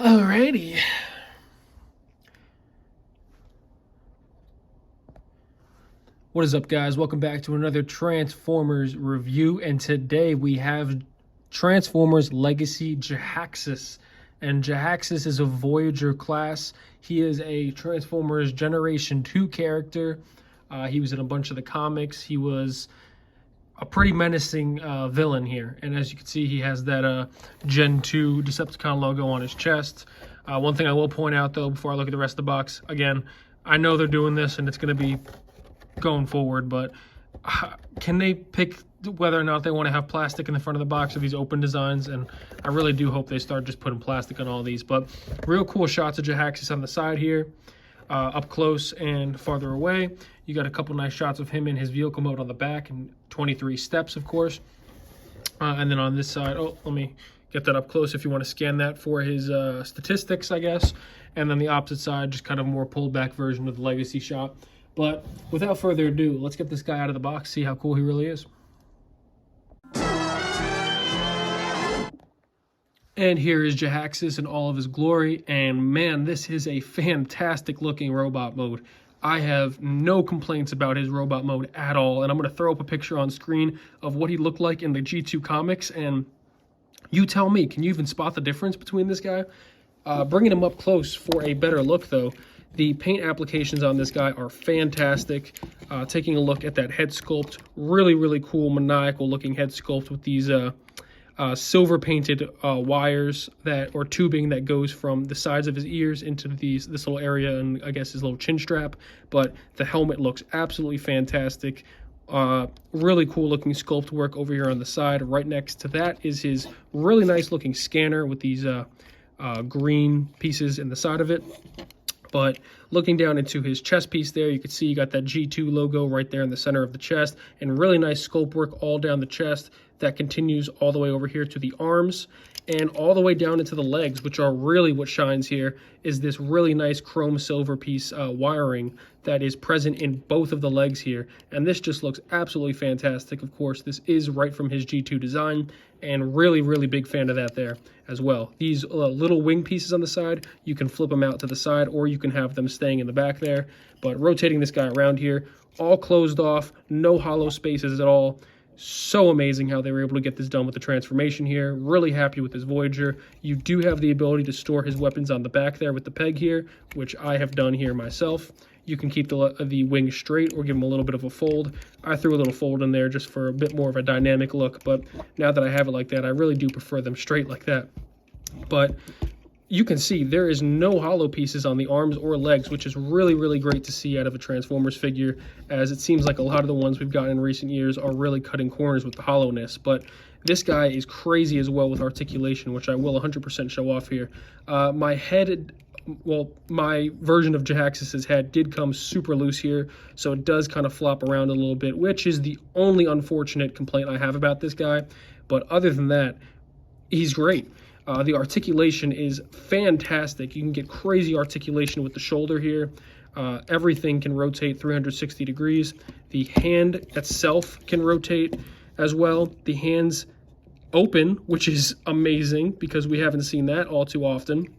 Alrighty. What is up, guys? Welcome back to another Transformers review, and today we have Transformers Legacy Jhaxius. And Jhaxius is a Voyager class. He is a Transformers Generation 2 character. He was in a bunch of the comics. He was a pretty menacing villain here. And as you can see, he has that Gen 2 Decepticon logo on his chest. One thing I will point out, though, before I look at the rest of the box, again, I know they're doing this and it's going to be going forward, but can they pick whether or not they want to have plastic in the front of the box of these open designs? And I really do hope they start just putting plastic on all these. But real cool shots of Jhaxius on the side here, up close and farther away. You got a couple nice shots of him in his vehicle mode on the back, and 23 steps, of course. And then on this side, let me get that up close if you want to scan that for his statistics, I guess. And then the opposite side, just kind of a more pulled back version of the Legacy shot. But without further ado, let's get this guy out of the box, see how cool he really is. And here is Jhaxius in all of his glory. And man, this is a fantastic looking robot mode. I have no complaints about his robot mode at all. And I'm going to throw up a picture on screen of what he looked like in the G2 comics. And you tell me, can you even spot the difference between this guy? Bringing him up close for a better look, though. The paint applications on this guy are fantastic. Taking a look at that head sculpt, really cool, maniacal looking head sculpt with these silver painted wires or tubing that goes from the sides of his ears into this little area and I guess his little chin strap. But the helmet looks absolutely fantastic. Really cool looking sculpt work over here on the side. Right next to that is his really nice looking scanner with these green pieces in the side of it. But looking down into his chest piece there, you can see you got that G2 logo right there in the center of the chest, and really nice sculpt work all down the chest that continues all the way over here to the arms and all the way down into the legs, which are really what shines here, is this really nice chrome silver piece wiring that is present in both of the legs here. And this just looks absolutely fantastic. Of course, this is right from his G2 design, and really big fan of that there as well. These little wing pieces on the side, you can flip them out to the side or you can have them staying in the back there. But rotating this guy around here, all closed off, no hollow spaces at all. So amazing how they were able to get this done with the transformation here. Really happy with this Voyager. You do have the ability to store his weapons on the back there with the peg here, which I have done here myself. You can keep the wing straight or give them a little bit of a fold. I threw a little fold in there just for a bit more of a dynamic look, but now that I have it like that, I really do prefer them straight like that. But you can see there is no hollow pieces on the arms or legs, which is really great to see out of a Transformers figure, as it seems like a lot of the ones we've gotten in recent years are really cutting corners with the hollowness. But this guy is crazy as well with articulation, which I will 100% show off here. My version of Jhaxius' head did come super loose here, so it does kind of flop around a little bit, which is the only unfortunate complaint I have about this guy. But other than that, he's great. The articulation is fantastic. You can get crazy articulation with the shoulder here. Everything can rotate 360 degrees. The hand itself can rotate as well. The hands open, which is amazing because we haven't seen that all too often.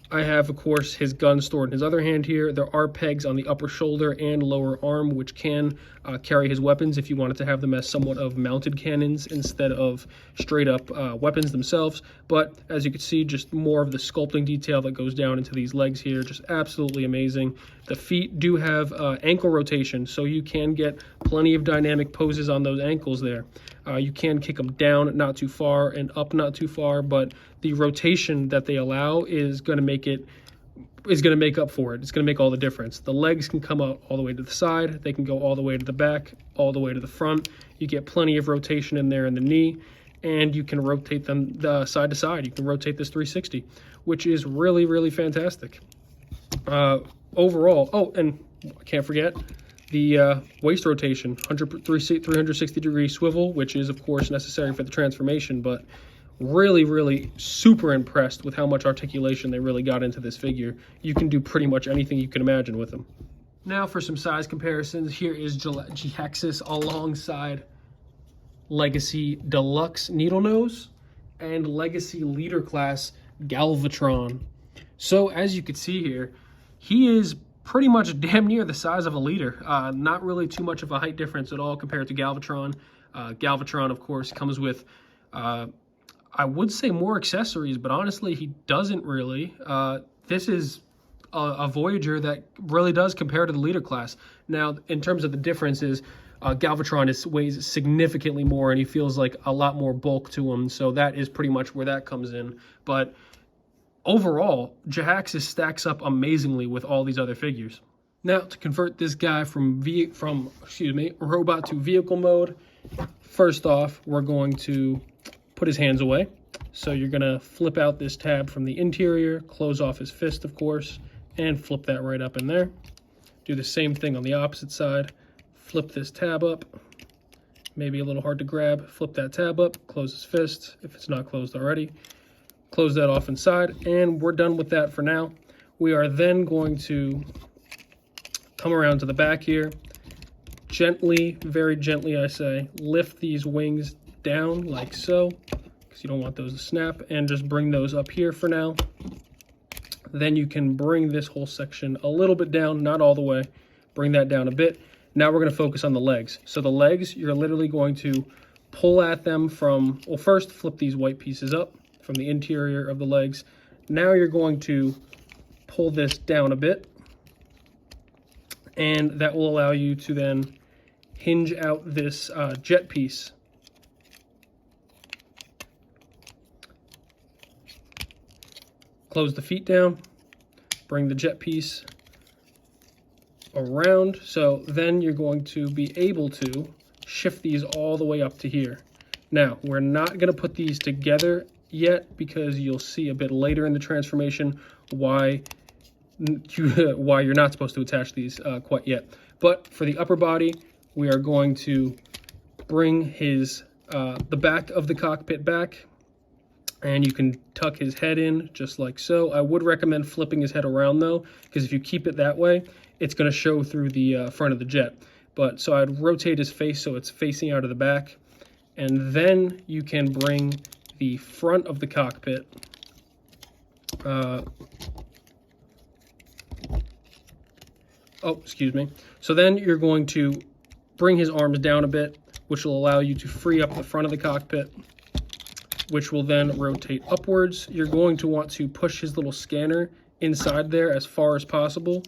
I have, of course, his gun stored in his other hand here. There are pegs on the upper shoulder and lower arm, which can carry his weapons if you wanted to have them as somewhat of mounted cannons instead of straight up weapons themselves. But as you can see, just more of the sculpting detail that goes down into these legs here. Just absolutely amazing. The feet do have ankle rotation, so you can get plenty of dynamic poses on those ankles there. You can kick them down not too far and up not too far, but the rotation that they allow is going to make up for it. It's going to make all the difference. The legs can come out all the way to the side. They can go all the way to the back, all the way to the front. You get plenty of rotation in there in the knee, and you can rotate them side to side. You can rotate this 360, which is really fantastic. Overall, and I can't forget the waist rotation, 360 degree swivel, which is of course necessary for the transformation, but really super impressed with how much articulation they really got into this figure. You can do pretty much anything you can imagine with them. Now for some size comparisons, here is Jhaxius alongside Legacy Deluxe Needle Nose and Legacy Leader Class Galvatron. So as you can see here, he is pretty much damn near the size of a liter. Not really too much of a height difference at all compared to Galvatron. Galvatron, of course, comes with, I would say more accessories, but honestly, he doesn't really. This is a Voyager that really does compare to the leader class. Now, in terms of the differences, Galvatron weighs significantly more, and he feels like a lot more bulk to him, so that is pretty much where that comes in. But overall, Jhaxius stacks up amazingly with all these other figures. Now, to convert this guy from robot to vehicle mode, first off, we're going to put his hands away. So you're going to flip out this tab from the interior, close off his fist, of course, and flip that right up in there. Do the same thing on the opposite side. Flip this tab up. Maybe a little hard to grab. Flip that tab up, close his fist if it's not closed already. Close that off inside, and we're done with that for now. We are then going to come around to the back here. Gently, very gently I say, lift these wings down like so, because you don't want those to snap, and just bring those up here for now. Then you can bring this whole section a little bit down, not all the way. Bring that down a bit. Now we're going to focus on the legs. So the legs, you're literally going to pull at them from, well, first flip these white pieces up from the interior of the legs. Now you're going to pull this down a bit, and that will allow you to then hinge out this jet piece. Close the feet down, bring the jet piece around, so then you're going to be able to shift these all the way up to here. Now, we're not going to put these together yet because you'll see a bit later in the transformation why you're not supposed to attach these quite yet. But for the upper body, we are going to bring his the back of the cockpit back, and you can tuck his head in just like so. I would recommend flipping his head around though, because if you keep it that way, it's going to show through the front of the jet. But so I'd rotate his face so it's facing out of the back, and then you can bring the front of the cockpit So then you're going to bring his arms down a bit, which will allow you to free up the front of the cockpit, which will then rotate upwards. You're going to want to push his little scanner inside there as far as possible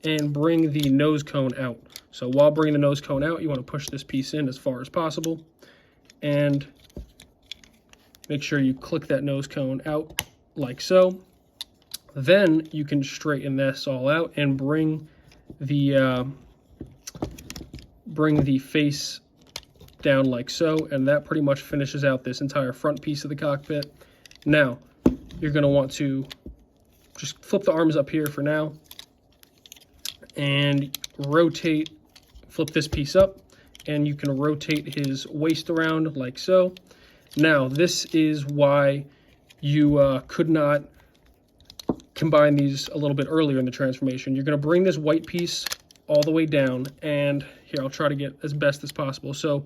and bring the nose cone out. So while bringing the nose cone out, you want to push this piece in as far as possible and make sure you click that nose cone out like so. Then you can straighten this all out and bring the face down like so, and that pretty much finishes out this entire front piece of the cockpit. Now, you're going to want to just flip the arms up here for now and rotate, flip this piece up, and you can rotate his waist around like so. Now, this is why you could not combine these a little bit earlier in the transformation. You're going to bring this white piece all the way down, and here, I'll try to get as best as possible. So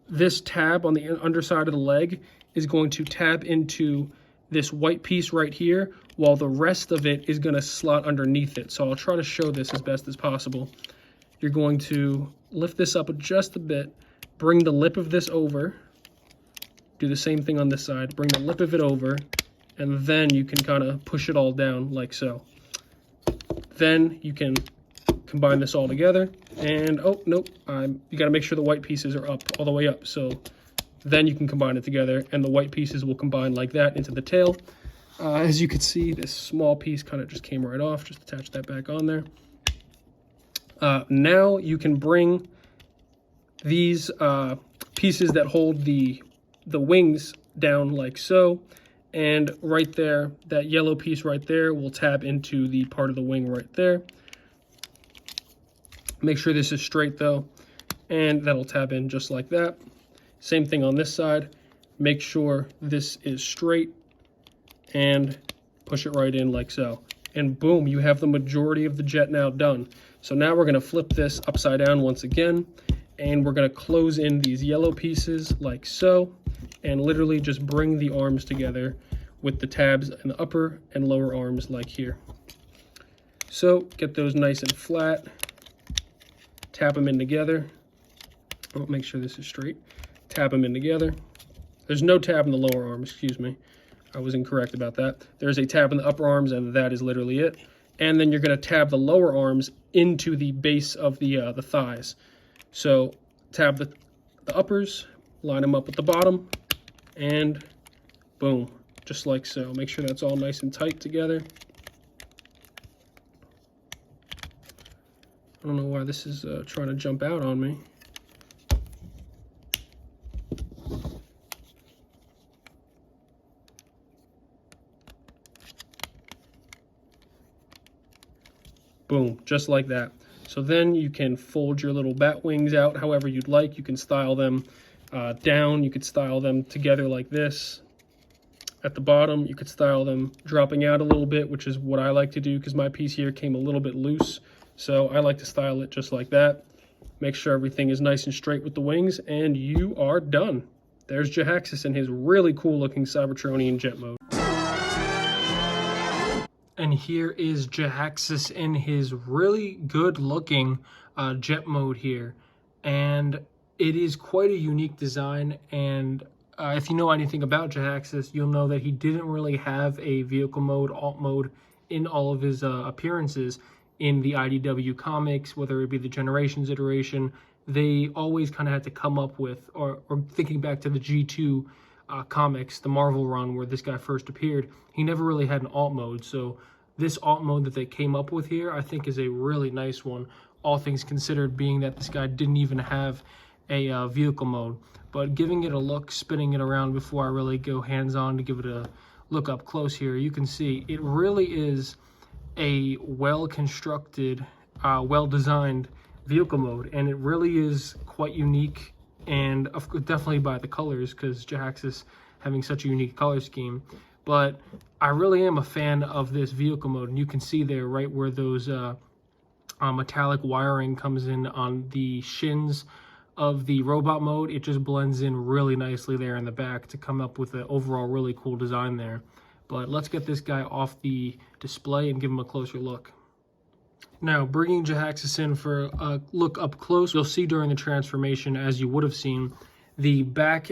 this tab on the underside of the leg is going to tab into this white piece right here, while the rest of it is going to slot underneath it. So I'll try to show this as best as possible. You're going to lift this up just a bit, bring the lip of this over, do the same thing on this side, bring the lip of it over, and then you can kind of push it all down like so. Then you can combine this all together, and oh nope, you got to make sure the white pieces are up all the way up, so then you can combine it together, and the white pieces will combine like that into the tail. As you can see, this small piece kind of just came right off. Just attach that back on there. Now you can bring these pieces that hold the wings down like so, and right there, that yellow piece right there will tab into the part of the wing right there. Make sure this is straight though, and that'll tab in just like that. Same thing on this side. Make sure this is straight and push it right in like so. And boom, you have the majority of the jet now done. So now we're going to flip this upside down once again, and we're going to close in these yellow pieces like so, and literally just bring the arms together with the tabs in the upper and lower arms like here. So get those nice and flat, tap them in together. I'll make sure this is straight. Tap them in together. There's no tab in the lower arm, excuse me. I was incorrect about that. There's a tab in the upper arms, and that is literally it. And then you're going to tab the lower arms into the base of the thighs. So tab the uppers, line them up with the bottom, and boom, just like so. Make sure that's all nice and tight together. I don't know why this is trying to jump out on me. Boom, just like that. So then you can fold your little bat wings out however you'd like. You can style them down. You could style them together like this. At the bottom, you could style them dropping out a little bit, which is what I like to do because my piece here came a little bit loose. So I like to style it just like that. Make sure everything is nice and straight with the wings, and you are done. There's Jhaxius in his really cool looking Cybertronian jet mode. And here is Jhaxius in his really good looking jet mode here. And it is quite a unique design. And if you know anything about Jhaxius, you'll know that he didn't really have a vehicle mode, alt mode in all of his appearances in the IDW comics, whether it be the Generations iteration. They always kind of had to come up with, or thinking back to the G2 comics, the Marvel run where this guy first appeared, he never really had an alt mode. So this alt mode that they came up with here, I think is a really nice one, all things considered, being that this guy didn't even have a vehicle mode. But giving it a look, spinning it around before I really go hands-on to give it a look up close here, you can see it really is a well-constructed, well-designed vehicle mode, and it really is quite unique, and definitely by the colors, because Jhaxius having such a unique color scheme. But I really am a fan of this vehicle mode, and you can see there right where those metallic wiring comes in on the shins of the robot mode. It just blends in really nicely there in the back to come up with an overall really cool design there. But let's get this guy off the display and give him a closer look. Now, bringing Jhaxius in for a look up close, you'll see during the transformation, as you would have seen, the back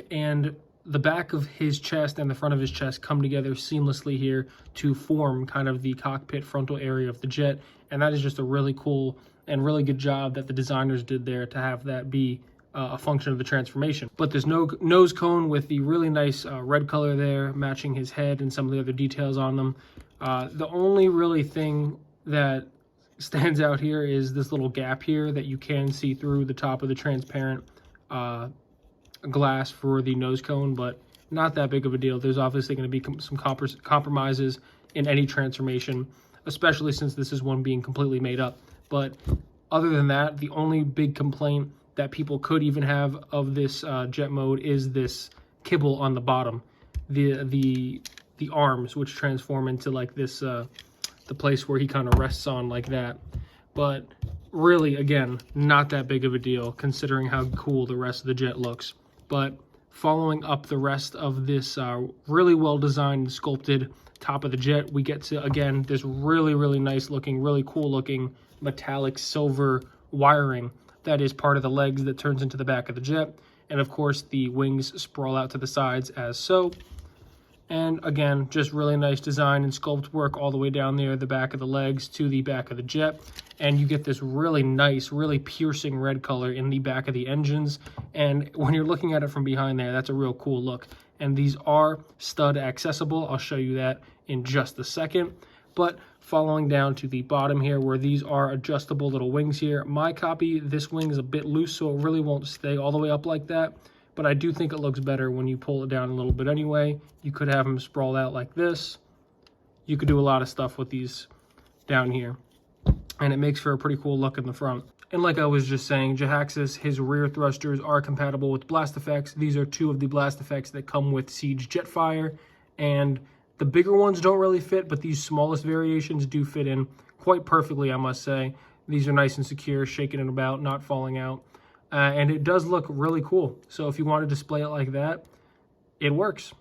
of his chest and the front of his chest come together seamlessly here to form kind of the cockpit frontal area of the jet. And that is just a really cool and really good job that the designers did there to have that be a function of the transformation. But there's no nose cone with the really nice red color there, matching his head and some of the other details on them. The only really thing that stands out here is this little gap here that you can see through the top of the transparent glass for the nose cone, but not that big of a deal. There's obviously going to be some compromises in any transformation, especially since this is one being completely made up. But other than that, the only big complaint that people could even have of this jet mode is this kibble on the bottom, the arms, which transform into like this the place where he kind of rests on like that. But really, again, not that big of a deal considering how cool the rest of the jet looks. But following up the rest of this really well designed, sculpted top of the jet, we get to, again, this really nice looking, really cool looking metallic silver wiring that is part of the legs that turns into the back of the jet. And of course, the wings sprawl out to the sides as so. And again, just really nice design and sculpt work all the way down there, the back of the legs to the back of the jet. And you get this really nice, really piercing red color in the back of the engines. And when you're looking at it from behind there, that's a real cool look. And these are stud accessible. I'll show you that in just a second. But following down to the bottom here, where these are adjustable little wings here. My copy, this wing is a bit loose, so it really won't stay all the way up like that. But I do think it looks better when you pull it down a little bit anyway. You could have them sprawled out like this. You could do a lot of stuff with these down here. And it makes for a pretty cool look in the front. And like I was just saying, Jhaxius, his rear thrusters are compatible with blast effects. These are two of the blast effects that come with Siege Jetfire. And the bigger ones don't really fit, but these smallest variations do fit in quite perfectly, I must say. These are nice and secure, shaking it about, not falling out. And it does look really cool. So if you want to display it like that, it works.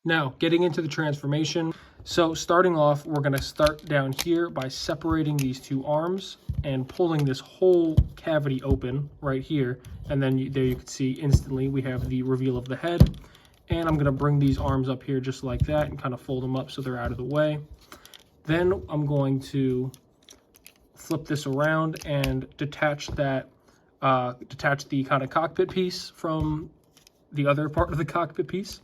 Now, getting into the transformation. So starting off, we're gonna start down here by separating these two arms and pulling this whole cavity open right here. And then there you can see instantly we have the reveal of the head. And I'm gonna bring these arms up here just like that and kind of fold them up so they're out of the way. Then I'm going to flip this around and detach that, detach the kind of cockpit piece from the other part of the cockpit piece.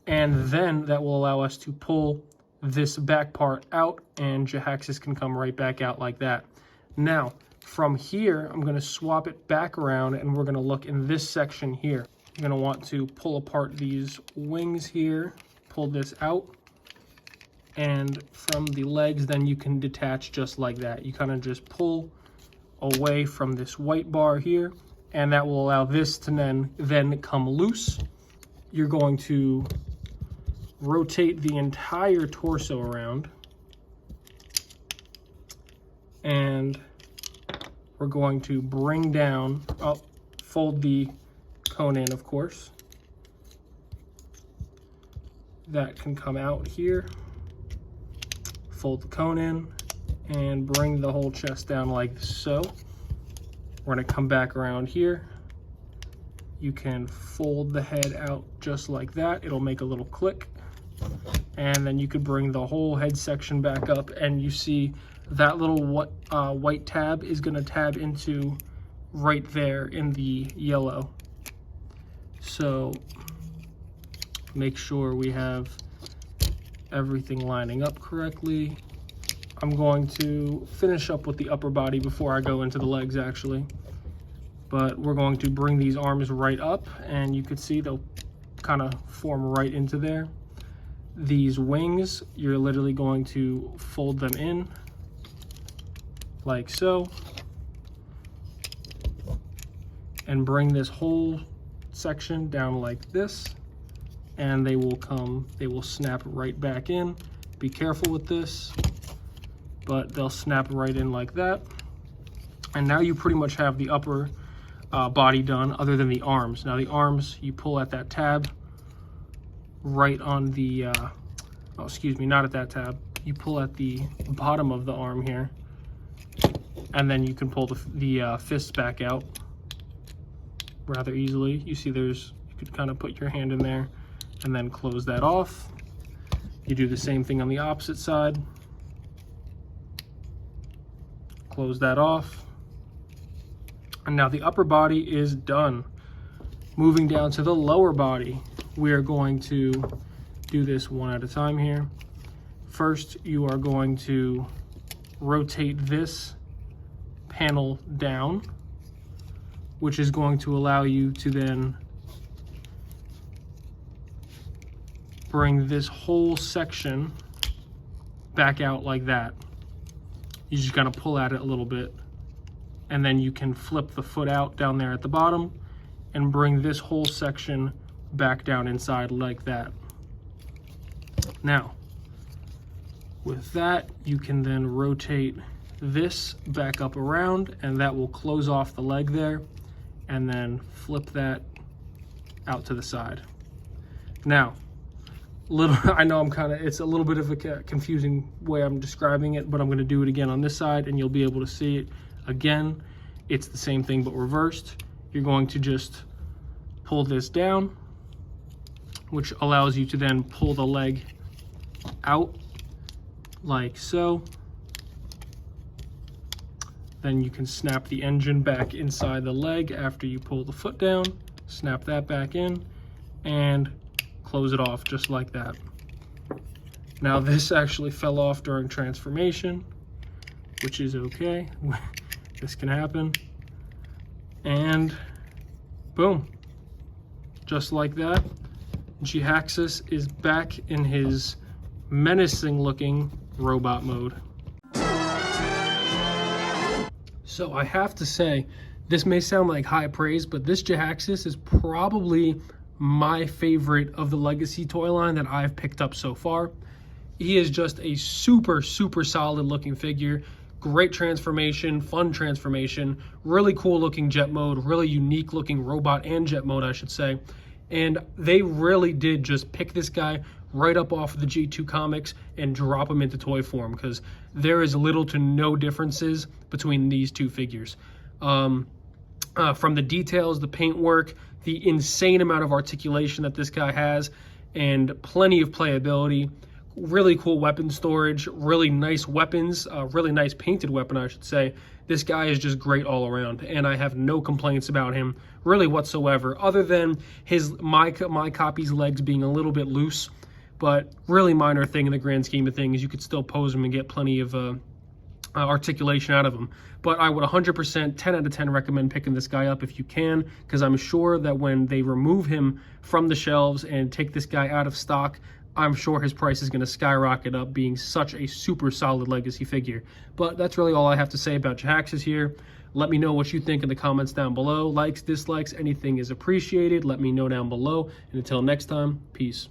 And then that will allow us to pull this back part out, and Jhaxius can come right back out like that. Now, from here, I'm going to swap it back around, and we're going to look in this section here. You're going to want to pull apart these wings here, pull this out, and from the legs, then you can detach just like that. You kind of just pull away from this white bar here, and that will allow this to then come loose. You're going to rotate the entire torso around, and we're going to bring down, fold the cone in, of course. That can come out here, fold the cone in, and bring the whole chest down like so. We're going to come back around here. You can fold the head out just like that. It'll make a little click. And then you could bring the whole head section back up, and you see that little white tab is going to tab into right there in the yellow. So make sure we have everything lining up correctly. I'm going to finish up with the upper body before I go into the legs actually. But we're going to bring these arms right up, and you can see they'll kind of form right into there. These wings, you're literally going to fold them in like so, and bring this whole section down like this, and they will snap right back in. Be careful with this, but they'll snap right in like that. And now you pretty much have the upper body done, other than the arms. Now the arms, you pull at that tab right on the, oh, excuse me, not at that tab. You pull at the bottom of the arm here, and then you can pull the fists back out rather easily. You see you could kind of put your hand in there and then close that off. You do the same thing on the opposite side. Close that off. And now the upper body is done. Moving down to the lower body, we are going to do this one at a time here. First, you are going to rotate this panel down, which is going to allow you to then bring this whole section back out like that. You just gotta pull at it a little bit, and then you can flip the foot out down there at the bottom and bring this whole section back down inside like that. Now, with that, you can then rotate this back up around, and that will close off the leg there, and then flip that out to the side. Now, I know it's a little bit of a confusing way I'm describing it, but I'm gonna do it again on this side, and you'll be able to see it again. It's the same thing, but reversed. You're going to just pull this down, which allows you to then pull the leg out like so. Then you can snap the engine back inside the leg after you pull the foot down, snap that back in, and close it off just like that. Now this actually fell off during transformation, which is okay. This can happen. And boom, just like that, Jhaxius is back in his menacing looking robot mode. So I have to say, this may sound like high praise, but this Jhaxius is probably my favorite of the Legacy toy line that I've picked up so far. He is just a super, super solid looking figure. Great transformation, fun transformation, really cool looking jet mode, really unique looking robot and jet mode, I should say. And they really did just pick this guy right up off of the G2 comics and drop them into toy form, because there is little to no differences between these two figures. From the details, the paintwork, the insane amount of articulation that this guy has, and plenty of playability, really cool weapon storage, really nice weapons, really nice painted weapon, I should say. This guy is just great all around, and I have no complaints about him really whatsoever, other than my copy's legs being a little bit loose, but really minor thing in the grand scheme of things. You could still pose him and get plenty of articulation out of him. But I would 100%, 10 out of 10 recommend picking this guy up if you can, because I'm sure that when they remove him from the shelves and take this guy out of stock, I'm sure his price is going to skyrocket up, being such a super solid legacy figure. But that's really all I have to say about Jhaxius here. Let me know what you think in the comments down below. Likes, dislikes, anything is appreciated. Let me know down below. And until next time, peace.